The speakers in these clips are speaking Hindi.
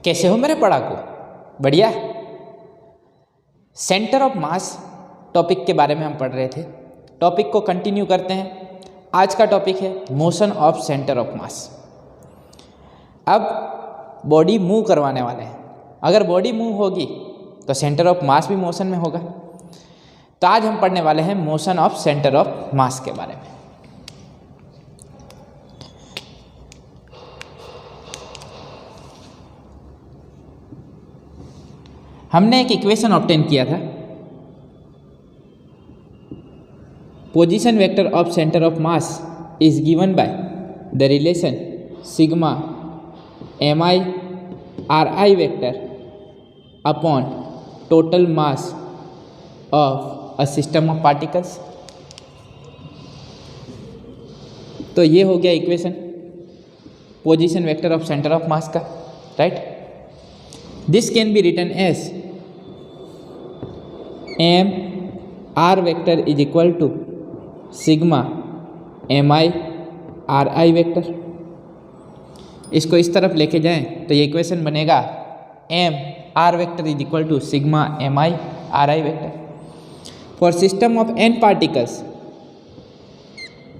कैसे हो मेरे पढ़ाकू? बढ़िया। सेंटर ऑफ मास टॉपिक के बारे में हम पढ़ रहे थे। टॉपिक को कंटिन्यू करते हैं। आज का टॉपिक है मोशन ऑफ सेंटर ऑफ मास। अब बॉडी मूव करवाने वाले हैं। अगर बॉडी मूव होगी तो सेंटर ऑफ मास भी मोशन में होगा। तो आज हम पढ़ने वाले हैं motion of centre of mass के बारे में। हमने एक इक्वेशन ऑब्टेन किया था। Position vector of centre of mass is given by the relation sigma mi ri vector upon total mass of a system of particles. तो ये हो गया equation position vector of centre of mass का, right. This can be written as m r vector is equal to sigma mi ri vector. इसको इस तरफ लेके जाएं तो ये इक्वेशन बनेगा m r vector is equal to sigma mi ri vector. For system of n particles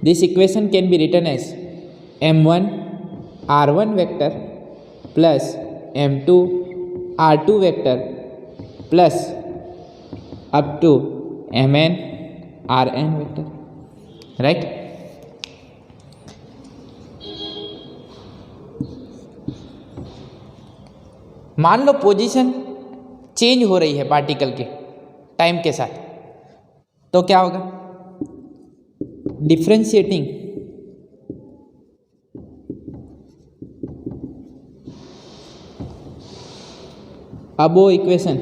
this equation can be written as m1 r1 vector plus m2 r2 vector plus up to mn rn vector, right. मान लो पोजीशन चेंज हो रही है पार्टिकल के टाइम के साथ, तो क्या होगा? Differentiating above equation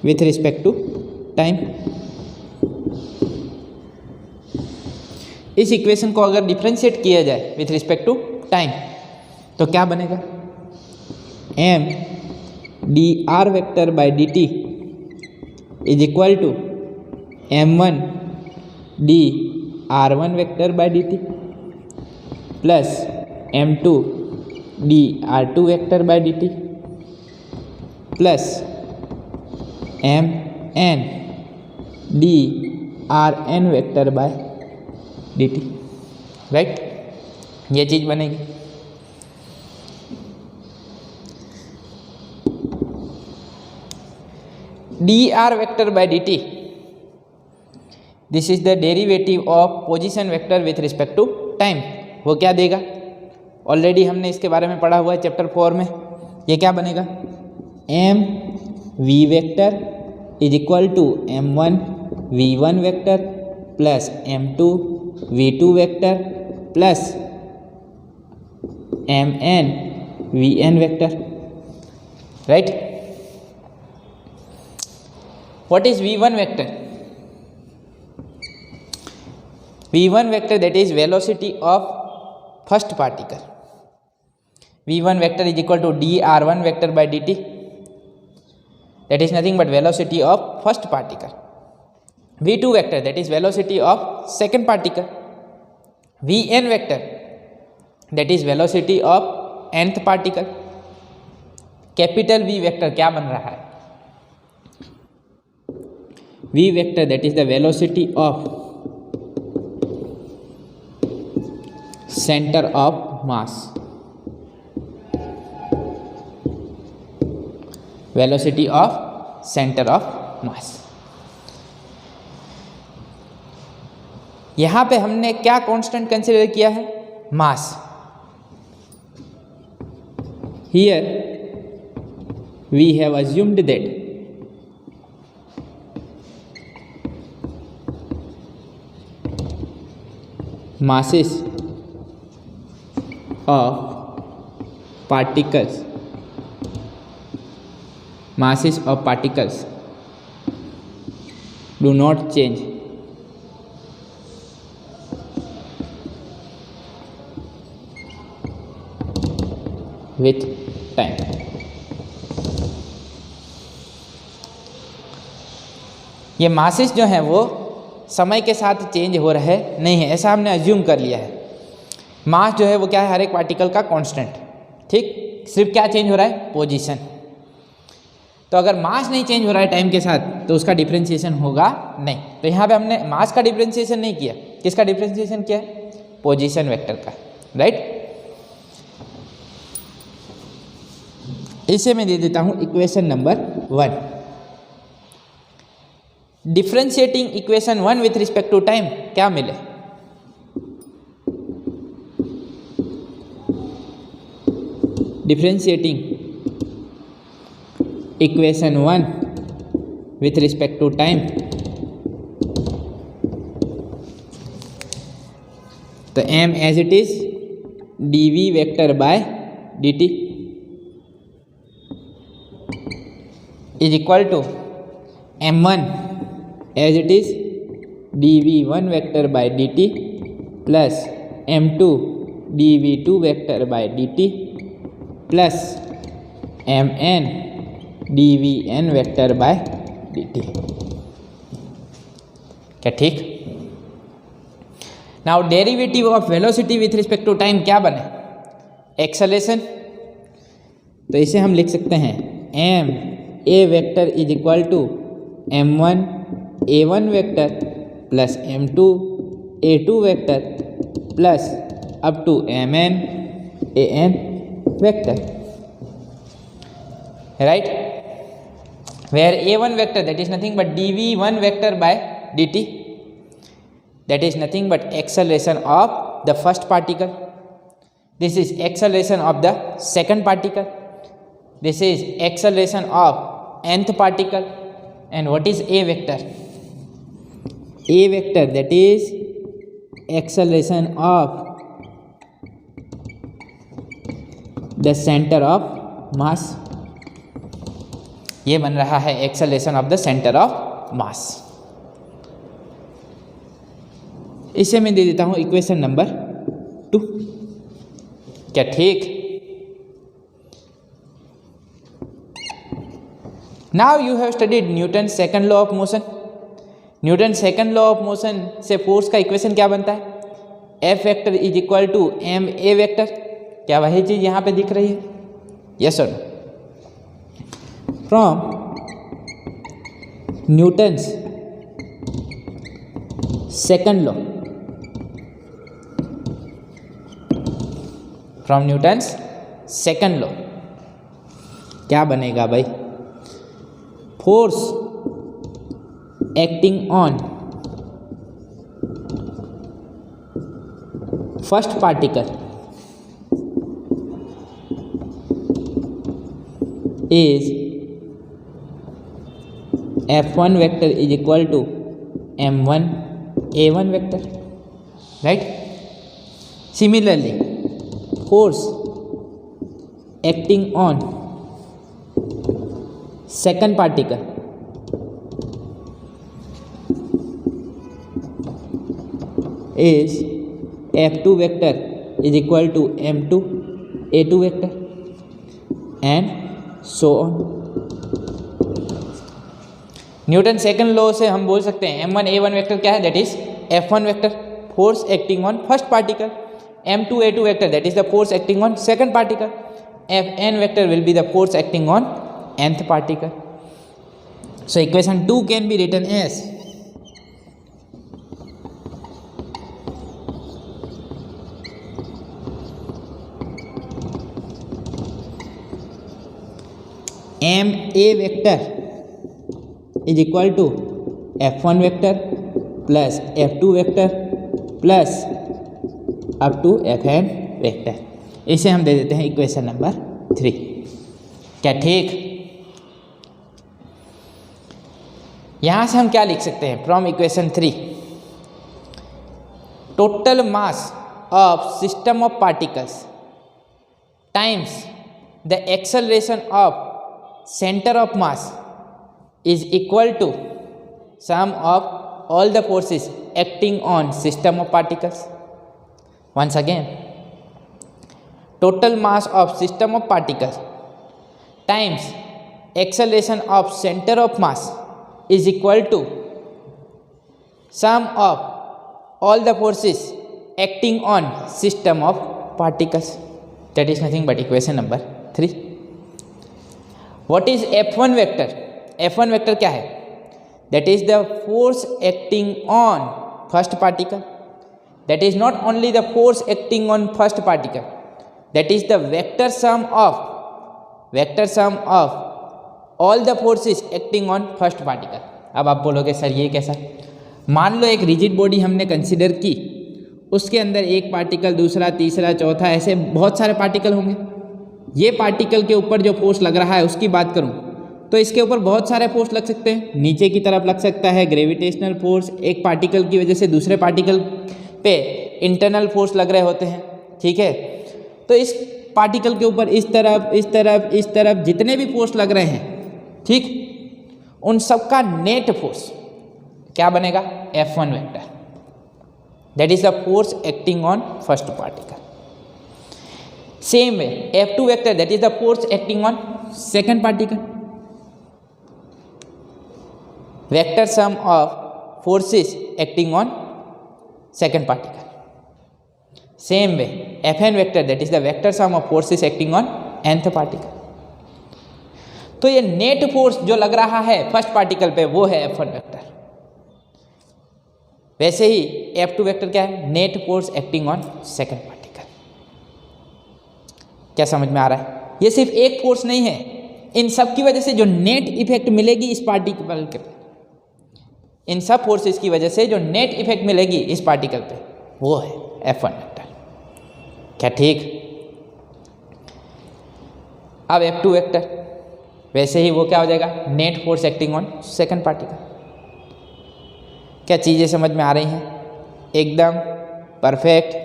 with respect to time. इस इक्वेशन को अगर डिफरेंशिएट किया जाए विथ रिस्पेक्ट टू टाइम तो क्या बनेगा? m dr vector by dt is equal to m1 dr1 vector by dt plus m2 dr2 vector by dt plus mn drn vector by dt, right. ये चीज बनेगी। dr vector by dt this is the derivative of position vector with respect to time. वो क्या देगा? ऑलरेडी हमने इसके बारे में पढ़ा हुआ है चैप्टर 4 में। ये क्या बनेगा? m v vector is equal to m1 v1 vector plus m2 v2 vector plus mn vn vector, right. What is v1 vector? v1 vector that is velocity of first particle. v1 vector is equal to dr1 vector by dt, that is nothing but velocity of first particle. v2 vector that is velocity of second particle. vn vector that is velocity of nth particle. Capital v vector क्या बन रहा है? v vector that is the velocity of center of mass. Velocity of centre of mass. यहां पे हमने क्या कांस्टेंट कंसीडर किया है? Mass. Here we have assumed that masses of particles do not change with time. ये मासेस जो हैं वो समय के साथ चेंज हो रहे नहीं है, ऐसा हमने अज्यूम कर लिया है। मास जो है वो क्या है? हर एक पार्टिकल का कांस्टेंट, ठीक, सिर्फ क्या चेंज हो रहा है, पोजीशन। तो अगर मास नहीं चेंज हो रहा है टाइम के साथ तो उसका डिफरेंशिएशन होगा नहीं। तो यहाँ पे हमने मास का डिफरेंशिएशन नहीं किया, किसका डिफरेंशिएशन किया है, पोजीशन वेक्टर का, राइट। इसे मैं दे देता हूँ equation number 1। Differentiating equation 1 with respect to time क्या मिले, differentiating equation 1 with respect to time, तो m as it is dv vector by dt is equal to m1 as it is dv1 vector by dt plus m2 dv2 vector by dt plus mn dvn vector by dt। क्या ठीक। Now derivative of velocity with respect to time क्या बने, एक्सेलरेशन। तो इसे हम लिख सकते हैं m a vector is equal to m1 a1 vector plus m2 a2 vector plus up to mn an vector, right. Where a1 vector that is nothing but dv1 vector by dt, that is nothing but acceleration of the first particle. This is acceleration of the second particle. This is acceleration of nth particle. And what is a vector? A vector that is acceleration of the center of mass. ये बन रहा है acceleration of the center of mass. इसे मैं दे देता हूं इक्वेशन नंबर 2। क्या ठीक। Now you have studied Newton second law of motion. Newton second law of motion से फोर्स का इक्वेशन क्या बनता है, F vector is equal to M A vector. क्या वही चीज यहां पे दिख रही है, यस और no. From Newton's second law, from Newton's second law क्या बनेगा भाई, force acting on first particle is F1 vector is equal to M1 A1 vector, right. Similarly force acting on second particle is F2 vector is equal to M2 A2 vector and so on। Newton second law से हम बोल सकते हैं M1 A1 वेक्टर क्या है, that is F1 vector force acting on first particle, M2 A2 vector that is the force acting on second particle, Fn vector will be the force acting on nth particle. So equation 2 can be written as Ma vector is equal to F1 vector plus F2 vector plus up to Fn vector. इसे हम दे देते हैं इक्वेशन नंबर 3। क्या ठीक। यहां से हम क्या लिख सकते हैं, from equation 3 total mass of system of particles times the acceleration of centre of mass is equal to sum of all the forces acting on system of particles. Once again, total mass of system of particles times acceleration of center of mass is equal to sum of all the forces acting on system of particles. That is nothing but equation number 3. What is F1 vector? F1 vector क्या है? That is the force acting on first particle. That is not only the force acting on first particle, that is the vector sum of all the forces acting on first particle. अब आप बोलोगे सर ये कैसा? मान लो एक रिजिड बॉडी हमने कंसिडर की, उसके अंदर एक पार्टिकल, दूसरा, तीसरा, चौथा, ऐसे बहुत सारे पार्टिकल होंगे. ये पार्टिकल के ऊपर जो फोर्स लग रहा है उसकी बात करूं तो इसके ऊपर बहुत सारे फोर्स लग सकते हैं. नीचे की तरफ लग सकता है ग्रेविटेशनल फोर्स, एक पार्टिकल की वजह से दूसरे पार्टिकल पे इंटरनल फोर्स लग रहे होते हैं. ठीक है, तो इस पार्टिकल के ऊपर इस तरफ जितने भी फोर्स लग रहे हैं, ठीक, उन सब का नेट फोर्स क्या बनेगा? F1 vector. That is the force acting on first particle. Same way F2 vector, that is the force acting on second particle. Vector sum of forces acting on second particle. Same way Fn vector, that is the vector sum of forces acting on nth particle. तो ये नेट फोर्स जो लग रहा है फर्स्ट पार्टिकल पे वो है F1 वेक्टर. वैसे ही F2 वेक्टर क्या है? Net force acting on second particle. क्या समझ में आ रहा है? ये सिर्फ एक फोर्स नहीं है, इन सब की वजह से जो नेट इफेक्ट मिलेगी इस पार्टिकल पे, इन सब फोर्सेस की वजह से जो नेट इफेक्ट मिलेगी इस पार्टिकल पे वो है F1 वेक्टर. क्या ठीक? अब F2 वेक्टर, वैसे ही वो क्या हो जाएगा? Net force acting on second particle. क्या चीज़ें समझ में आ रही हैं? एकदम परफेक्ट.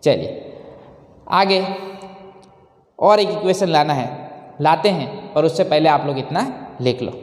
चलिए आगे और एक इक्वेशन लाते हैं, और उससे पहले आप लोग इतना लिख लो.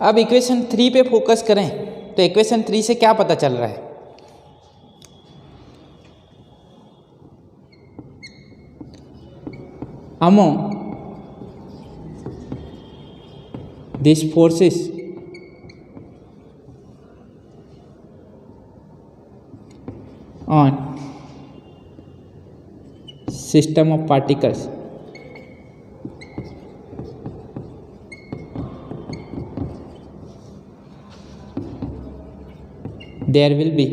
अब इक्वेशन 3 पे फोकस करें तो इक्वेशन 3 से क्या पता चल रहा है? Among these forces on system of particles, there will be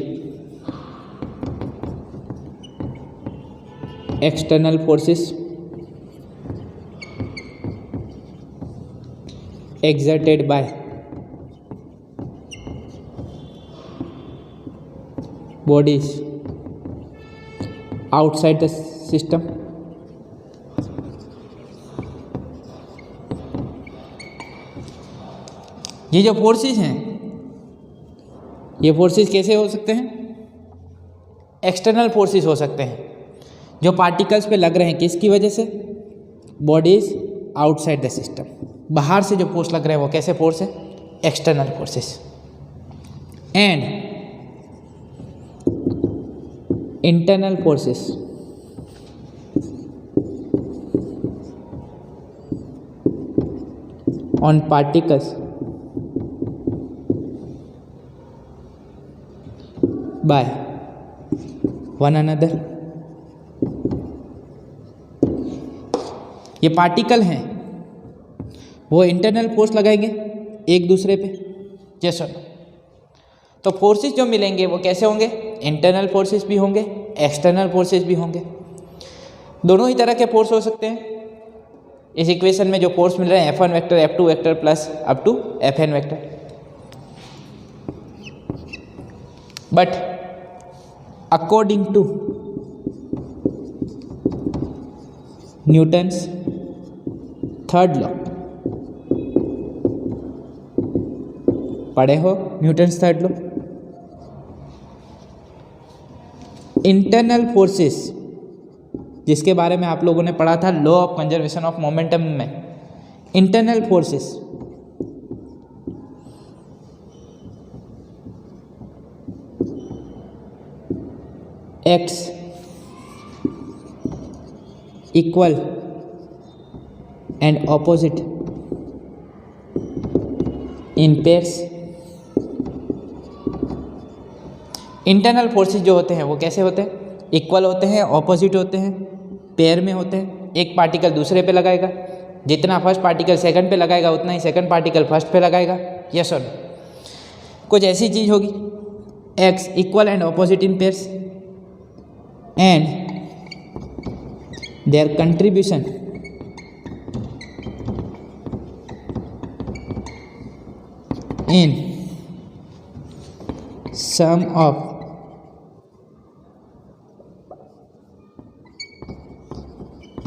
external forces exerted by bodies outside the system. ये जो फोर्सेस हैं, ये फोर्सेस कैसे हो सकते हैं? एक्सटर्नल फोर्सेस हो सकते हैं जो पार्टिकल्स पे लग रहे हैं. किसकी वजह से? Bodies outside the system. बाहर से जो फोर्स लग रहे हैं वो कैसे फोर्स है? External forces. And internal forces on particles by one another. ये पार्टिकल हैं, वो इंटरनल फोर्स लगाएंगे एक दूसरे पे. जैसा तो फोर्सेस जो मिलेंगे वो कैसे होंगे? इंटरनल फोर्सेस भी होंगे, एक्सटर्नल फोर्सेस भी होंगे. दोनों ही तरह के फोर्स हो सकते हैं. इस इक्वेशन में जो फोर्स मिल रहे हैं F1 vector, F2 vector plus up to Fn vector. But according to Newton's third law, पढ़े हो Newton's third law? Internal forces, जिसके बारे में आप लोगों ने पढ़ा था law of conservation of momentum में, internal forces acts equal and opposite in pairs. Internal forces जो होते हैं वो कैसे होते हैं? इक्वल होते हैं, ऑपोजिट होते हैं, पेयर में होते हैं। एक पार्टिकल दूसरे पे लगाएगा, जितना फर्स्ट पार्टिकल सेकंड पे लगाएगा उतना ही सेकंड पार्टिकल फर्स्ट पे लगाएगा। यस और नो? कुछ ऐसी चीज होगी, x equal and opposite in pairs and there contribution in sum of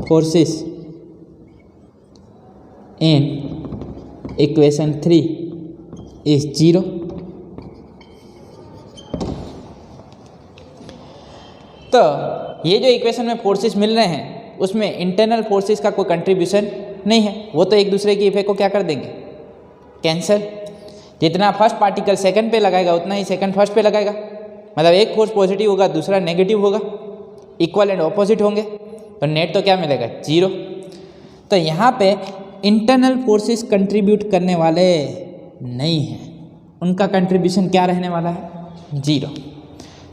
forces in equation 3 is 0। तो ये जो इक्वेशन में फोर्सेस मिल रहे हैं उसमें इंटरनल फोर्सेस का कोई कंट्रीब्यूशन नहीं है, वो तो एक दूसरे की इफेक्ट को क्या कर देंगे? कैंसिल। जितना फर्स्ट पार्टिकल सेकंड पे लगाएगा उतना ही सेकंड फर्स्ट पे लगाएगा, मतलब एक फोर्स पॉजिटिव होगा दूसरा नेगेटिव होगा, इक्वल एंड ऑपोजिट होंगे, तो नेट तो क्या मिलेगा? 0। तो यहाँ पे इंटरनल फोर्सेस कंट्रीब्यूट करने वाले नहीं हैं, उनका कंट्रीब्यूशन क्या रहने वाला है? 0।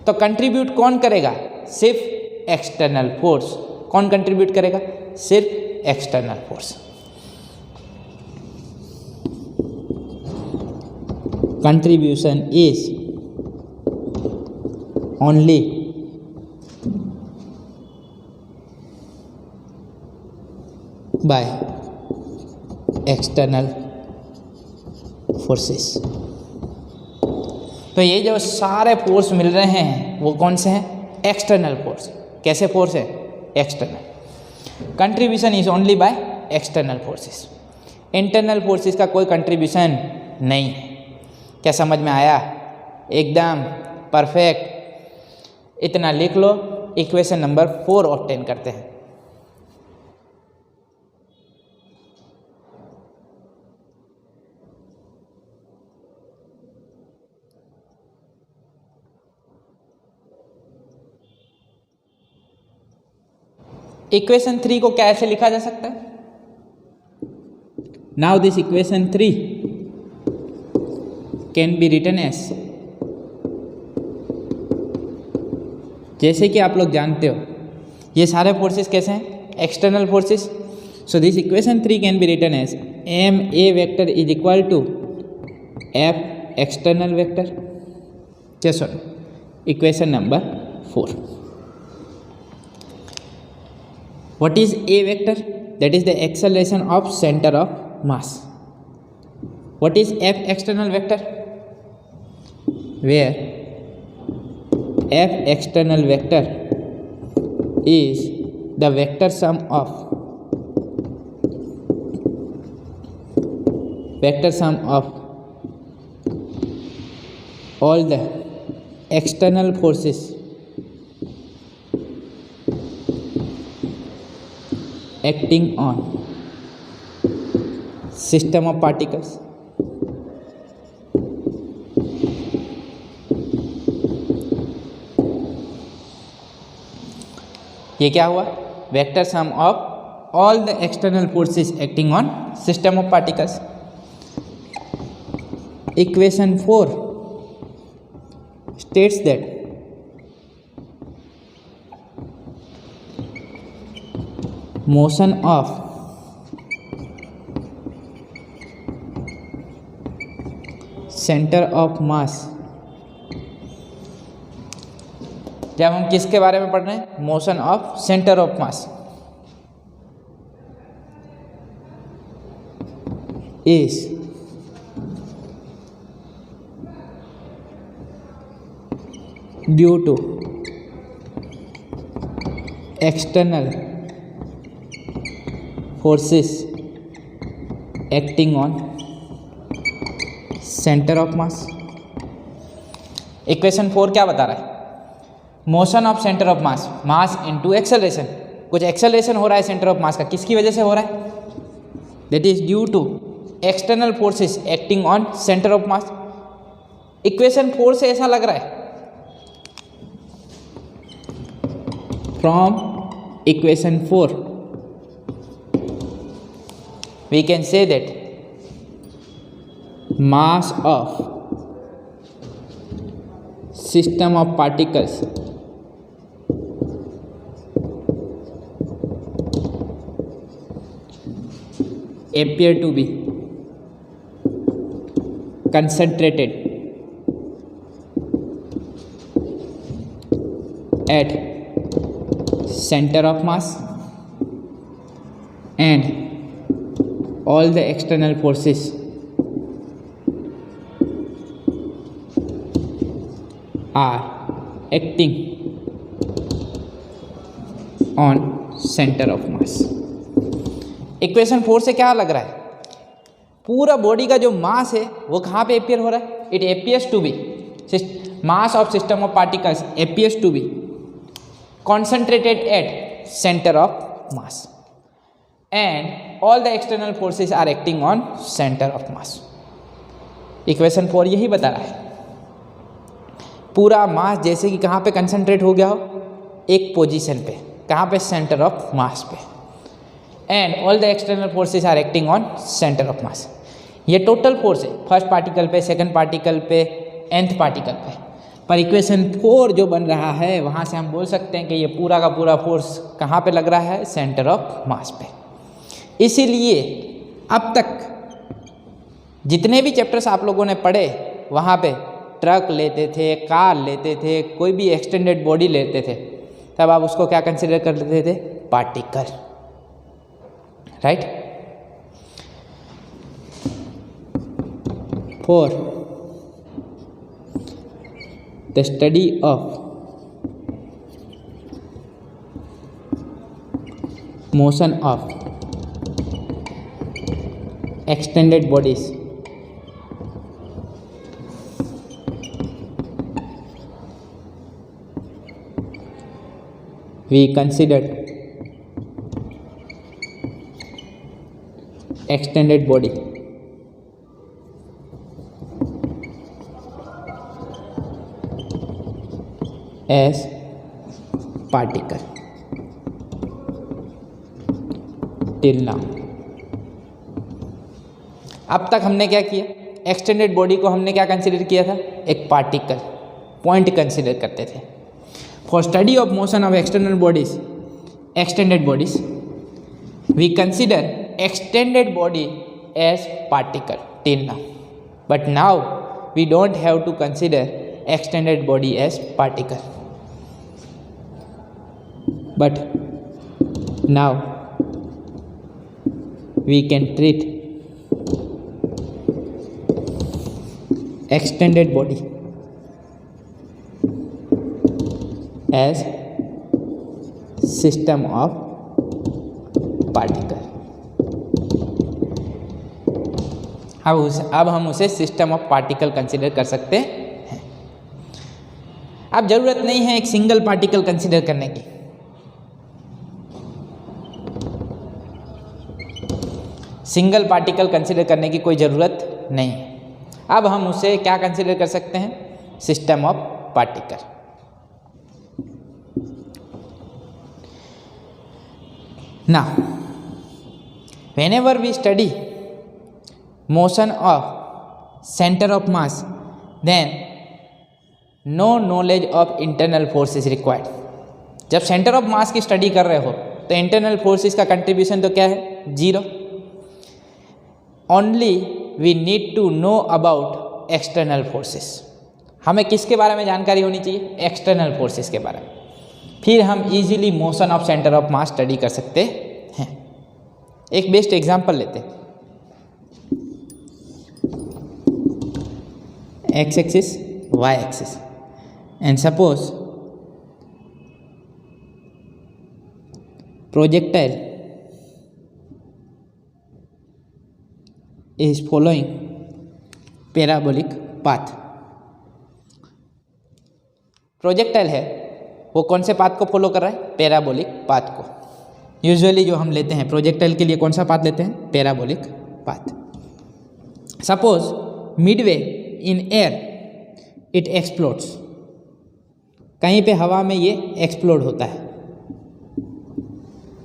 तो कंट्रीब्यूट कौन करेगा? सिर्फ एक्सटर्नल फोर्स। कौन कंट्रीब्यूट करेगा? सिर्फ external force. Contribution is only by external forces। तो ये जो सारे फोर्स मिल रहे हैं वो कौन से हैं? External force. कैसे फोर्स है? External. Contribution is only by external forces. Internal forces का कोई कंट्रीब्यूशन नहीं है। क्या समझ में आया? एकदम परफेक्ट। इतना लिख लो। इक्वेशन नंबर 4 ऑब्टेन करते हैं। इक्वेशन 3 को क्या ऐसे लिखा जा सकता है? Now this equation 3 can be written as, जैसे कि आप लोग जानते हो ये सारे फोर्सेस कैसे हैं? External forces. So this equation 3 can be written as M A vector is equal to F external vector. चलो equation number 4। What is A vector? That is the acceleration of center of mass. What is F external vector? Where F external vector is the vector sum of all the external forces acting on system of particles ये क्या हुआ? Vector sum of all the external forces acting on system of particles. Equation 4 states that motion of center of mass, जब हम किसके बारे में पढ़ रहे हैं? Motion of centre of mass is due to external forces acting on centre of mass. Equation 4 क्या बता रहा है? Motion of centre of mass, mass into acceleration. कुछ एक्सेलरेशन हो रहा है सेंटर ऑफ मास का, किसकी वजह से हो रहा है? that is due to external forces acting on center of mass. Equation 4 से ऐसा लग रहा है, from equation 4 we can say that mass of system of particles appear to be concentrated at center of mass, and all the external forces are acting on center of mass. Equation 4 से क्या लग रहा है, पूरा बॉडी का जो मास है वो कहाँ पे अपियर हो रहा है, it appears to be, mass of system of particles appears to be concentrated at center of mass, and all the external forces are acting on center of mass. Equation 4 यही बता रहा है, पूरा मास जैसे कि कहाँ पे कंसंट्रेट हो गया हो, एक पोजीशन पे, कहाँ पे, सेंटर ऑफ मास पे, and all the external forces are acting on centre of mass. ये टोटल फोर्स है, फर्स्ट पार्टिकल पे, सेकंड पार्टिकल पे, nth पार्टिकल पे. पर इक्वेशन 4 जो बन रहा है वहाँ से हम बोल सकते हैं कि ये पूरा का पूरा फोर्स कहाँ पे लग रहा है, सेंटर ऑफ मास पे. इसीलिए अब तक जितने भी चैप्टर्स आप लोगों ने पढ़े वहाँ पे ट्रक लेते थे, कार लेते थे, कोई भी एक्सटेंडेड बॉडी लेते थे, तब आप उसको क्या कंसिडर कर लेते थे, particle, right. For the study of motion of extended bodies we considered extended body as particle till now. अब तक हमने क्या किया, एक्सटेंडेड बॉडी को हमने क्या कंसिडर किया था, एक पार्टिकल पॉइंट कंसिडर करते थे. For study of motion of external bodies, extended bodies, we consider extended body as particle till now, but now we don't have to consider extended body as particle, but now we can treat extended body as system of particle. अब हम उसे सिस्टम ऑफ पार्टिकल कंसिडर कर सकते हैं. अब जरूरत नहीं है एक सिंगल पार्टिकल कंसिडर करने की, सिंगल पार्टिकल कंसिडर करने की कोई ज़रूरत नहीं है. अब हम उसे क्या कंसिडर कर सकते हैं, system of particle. Now, whenever we study motion of center of mass, then no knowledge of internal force is required. जब सेंटर ऑफ मास की स्टडी कर रहे हो तो इंटरनल फोर्सेस का कंट्रीब्यूशन तो क्या है, 0. Only we need to know about external forces. हमें किसके बारे में जानकारी होनी चाहिए, एक्सटर्नल फोर्सेस के बारे में. फिर हम easily motion of centre of mass study कर सकते हैं. एक बेस्ट एग्जांपल लेते हैं, X axis, Y axis, and suppose projectile is following parabolic path. Projectile है वो कौन से पाथ को फॉलो कर रहा है, पैराबोलिक पाथ को. यूजुअली जो हम लेते हैं प्रोजेक्टाइल के लिए कौन सा पाथ लेते हैं? Parabolic path. Suppose Midway in air it explodes, कहीं पे हवा में ये एक्सप्लोड होता है,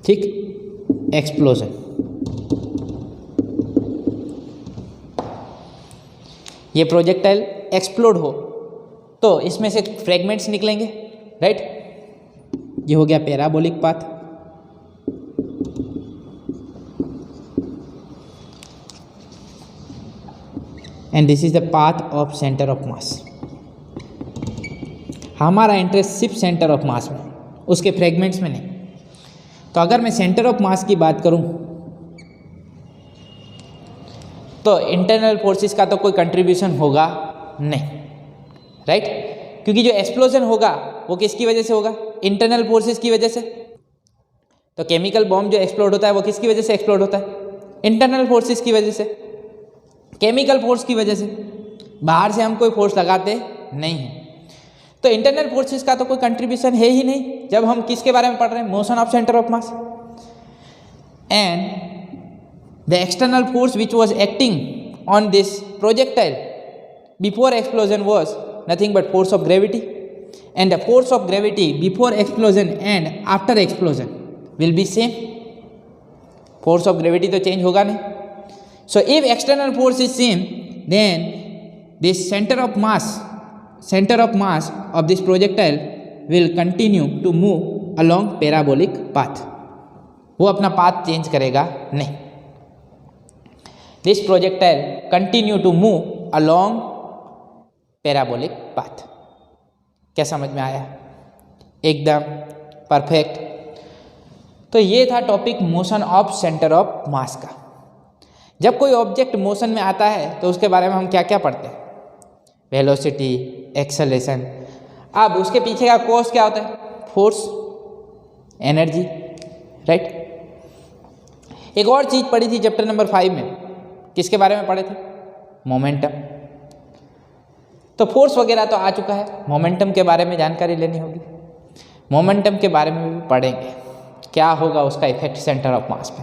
ठीक, एक्सप्लोजन। ये प्रोजेक्टाइल एक्सप्लोड हो तो इसमें से फ्रेगमेंट्स निकलेंगे, राइट। ये हो गया parabolic path. And this is the path of centre of मास। हमारा इंटरेस्ट सिर्फ सेंटर ऑफ मास में, उसके फ्रेगमेंट्स में नहीं। तो अगर मैं सेंटर ऑफ मास की बात करूं तो इंटरनल फोर्सेस का तो कोई कंट्रीब्यूशन होगा नहीं, राइट, क्योंकि जो एक्सप्लोजन होगा वो किसकी वजह से होगा? इंटरनल फोर्सेस की वजह से। तो केमिकल बॉम्ब जो एक्सप्लोड होता है वो किसकी वजह से एक्सप्लोड होता है? इंटरनल फोर्सेस की वजह से, केमिकल फोर्स की वजह से। बाहर से हम कोई फोर्स लगाते नहीं हैं। तो इंटरनल फोर्सेस का तो कोई कंट्रीब्यूशन है ही नहीं जब हम किसके बारे में पढ़ रहे हैं? Motion of centre of mass. And the external force which was acting on this projectile before explosion was nothing but force of gravity, and the force of gravity before explosion and after explosion will be same. Force of gravity तो change होगा नहीं. So if external force is same, then this center of mass of this projectile will continue to move along parabolic path. वो अपना पाथ चेंज करेगा नहीं. This projectile continue to move along parabolic path. क्या समझ में आया? एकदम परफेक्ट. तो ये था topic motion of centre of mass का. जब कोई ऑब्जेक्ट मोशन में आता है तो उसके बारे में हम क्या क्या पढ़ते हैं? Velocity, acceleration. अब उसके पीछे का कॉज क्या होता है? Force, energy, right. एक और चीज़ पढ़ी थी चैप्टर नंबर 5 में. किसके बारे में पढ़े थे? मोमेंटम. तो फोर्स वगैरह तो आ चुका है, मोमेंटम के बारे में जानकारी लेनी होगी. मोमेंटम के बारे में भी पढ़ेंगे. क्या होगा उसका इफेक्ट सेंटर ऑफ मास पे,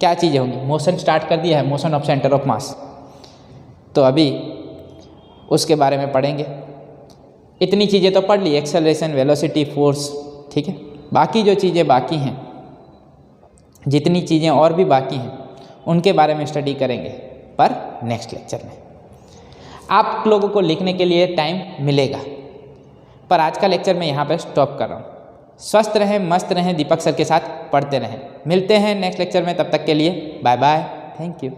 क्या चीज़ें होंगी. मोशन स्टार्ट कर दिया है, मोशन ऑफ सेंटर ऑफ मास, तो अभी उसके बारे में पढ़ेंगे. इतनी चीज़ें तो पढ़ ली, एक्सेलरेशन, वेलोसिटी, फोर्स, ठीक है. बाकी जो चीज़ें बाकी हैं, जितनी चीज़ें और भी बाकी हैं, उनके बारे में स्टडी करेंगे पर नेक्स्ट लेक्चर में. आप लोगों को लिखने के लिए टाइम मिलेगा, पर आज का लेक्चर मैं यहाँ पर स्टॉप कर रहा हूँ. स्वस्थ रहें, मस्त रहें, दीपक सर के साथ पढ़ते रहें. मिलते हैं नेक्स्ट लेक्चर में. तब तक के लिए बाय बाय. Thank you.